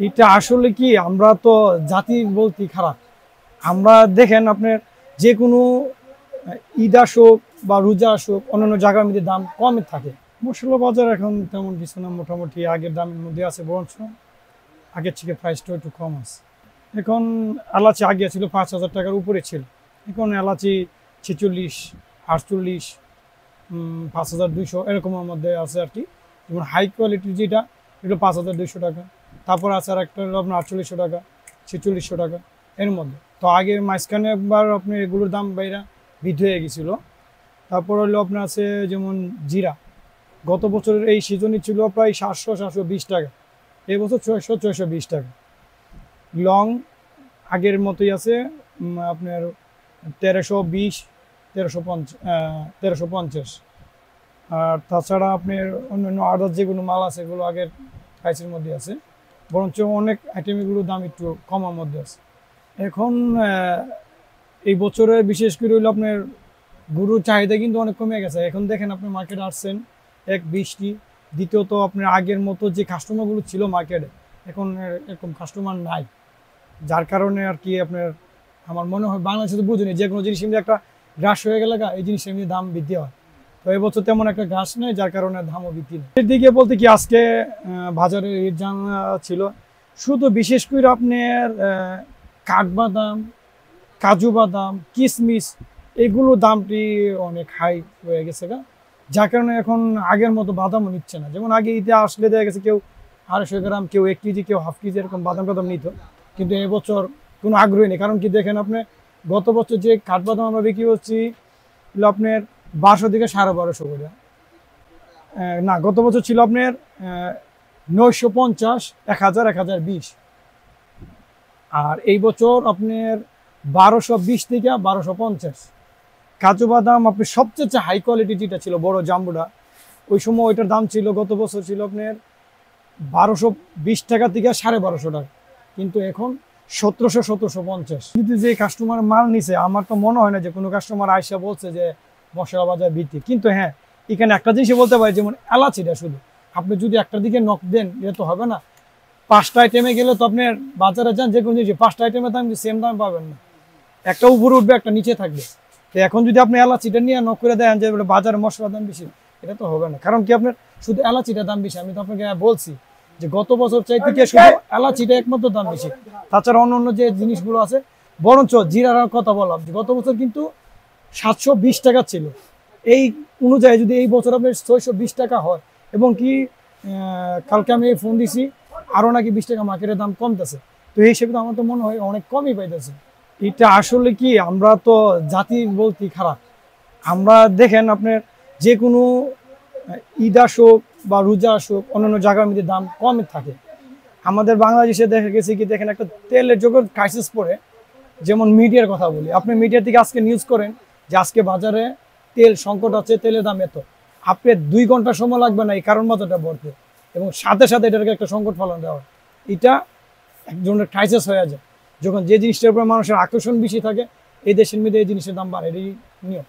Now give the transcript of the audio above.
এটা আসলে কি আমরা তো জাতি বলতে খারাপ। আমরা দেখেন আপনার যে কোনো ঈদ আসুক বা রোজা আসুক অন্যান্য জায়গার মধ্যে দাম কমে থাকে। মশলা বাজার এখন তেমন কিছু না, মোটামুটি আগের দামের মধ্যে আছে, বরঞ্চ আগের থেকে প্রাইসটা একটু কম আছে। এখন এলাচি আগে ছিল 5,000 টাকার উপরে ছিল, এখন এলাচি 46, 48, 5,200 এরকমের মধ্যে আছে আর কি। যেমন হাই কোয়ালিটির যেটা এগুলো 5,200 টাকা, তারপর আছে আর একটা হলো আপনার 4800 টাকা, 4600 টাকা এর মধ্যে। তো আগে মাঝখানে একবার আপনি এগুলোর দাম বাইরা বৃদ্ধি হয়ে গেছিলো। তারপর হলো আপনার আছে যেমন জিরা, গত বছরের এই সিজনই ছিল প্রায় 700-720 টাকা, এই বছর 600-620 টাকা। লং আগের মতোই আছে আপনার 1320, 1350। আর তাছাড়া আপনার অন্যান্য আদার যেগুলো মাল আছে এগুলো আগের প্রাইসের মধ্যে আছে, বরঞ্চ অনেক আইটেমগুলোর দাম একটু কমার মধ্যে আছে। এখন এই বছরে বিশেষ করে হইলো আপনার গরুর চাহিদা কিন্তু অনেক কমে গেছে। এখন দেখেন আপনি মার্কেটে আসছেন এক বৃষ্টি, দ্বিতীয়ত আপনার আগের মতো যে কাস্টমারগুলো ছিল মার্কেটে এখন এরকম কাস্টমার নাই, যার কারণে আর কি আপনার আমার মনে হয় বাংলাদেশে তো বুঝুনি যে কোনো জিনিস এমনি একটা গ্রাস হয়ে গেলে এই জিনিস এমনি দাম বৃদ্ধি হয়। তো এবছর তেমন একটা ঘাস নেই, যার কারণে দামও বৃদ্ধি নেই। এর দিকে বলতে কি আজকে বাজারে রেট জানা ছিল শুধু বিশেষ করে আপনার কাঠবাদাম, কাজু বাদাম, কিশমিশ এগুলো দামটি অনেক হাই হয়ে গেছে যার কারণে এখন আগের মতো বাদামও নিচ্ছে না। যেমন আগে ঈদে আসলে দেখা গেছে কেউ 250 গ্রাম, কেউ 1 কেজি, কেউ হাফ কেজি এরকম বাদাম টাদাম নিত, কিন্তু এবছর কোনো আগ্রহী নেই। কারণ কি দেখেন আপনি গত বছর যে কাঠবাদাম আমরা বিক্রি করছি আপনার 1200 থেকে 1250 করে, না গত বছর ছিল আপনার 950, 1000, 1020, আর এই বছর আপনার 1220 থেকে 1250। কাজু বাদাম আপনি সবচেয়ে হাই কোয়ালিটি যেটা ছিল বড় জাম্বুটা, ওই সময় ওইটার দাম ছিল গত বছর ছিল আপনার 1220 টাকা থেকে 1250 টাকা, কিন্তু এখন 1700-1750। কিন্তু যে কাস্টমার মাল নিছে আমার তো মনে হয় না যে কোনো কাস্টমার আইসা বলছে যে মশলা বাজার বৃদ্ধি। কিন্তু হ্যাঁ, এখানে একটা জিনিসই বলতে পারি, যেমন এলাচিটা শুধু আপনি যদি একটার দিকে নক দেন এটা তো হবে না। 5টা আইটেমে গেলে তো আপনার বাজারে যান যে কোনো জিনিস 5টা আইটেমের দাম সেম দাম পাবেন না, একটা উপরে উঠবে একটা নিচে থাকবে। তো এখন যদি আপনি এলাচিটা নিয়ে নক করে দেন যে বাজারে মশলার দাম বেশি, এটা তো হবে না। কারণ কি আপনার শুধু এলাচিটার দাম বেশি, আমি তো আপনাকে বলছি যে গত বছর চাইতে কি শুধু এলাচিটা একমাত্র দাম বেশি, তাছাড়া অন্য যে জিনিসগুলো আছে। বরঞ্চ জিরার কথা বললাম যে গত বছর কিন্তু 720 টাকা ছিল, এই অনুযায়ী যদি এই বছর আপনার 620 টাকা হয়, এবং কি কালকে আমি ফোন দিছি আরও নাকি 20 টাকা মার্কেটের দাম কমতেছে, তো এই হিসেবে তো আমার তো মনে হয় অনেক কমই পাইতেছে। এটা আসলে কি আমরা তো জাতি বলতে খারাপ। আমরা দেখেন আপনার যে কোনো ঈদ আসুক বা রোজা আসুক অন্যান্য জায়গার মধ্যে দাম কমে থাকে। আমাদের বাংলাদেশে দেখা গেছে কি দেখেন একটা তেলের যখন ক্রাইসিস পড়ে, যেমন মিডিয়ার কথা বলি, আপনি মিডিয়া থেকে আজকে নিউজ করেন যে আজকে বাজারে তেল সংকট আছে, তেলের দাম এত, আপনি 2 ঘন্টা সময় লাগবে না এই কারণ বাজারটা বলতে, এবং সাথে সাথে এটাকে একটা সংকট ফলন দেওয়া, এটা এক ধরনের ক্রাইসিস হয়ে যায়। যখন যে জিনিসটার উপর মানুষের আকর্ষণ বেশি থাকে এই দেশের মধ্যে এই জিনিসের দাম বাড়ে, এই নিয়ম।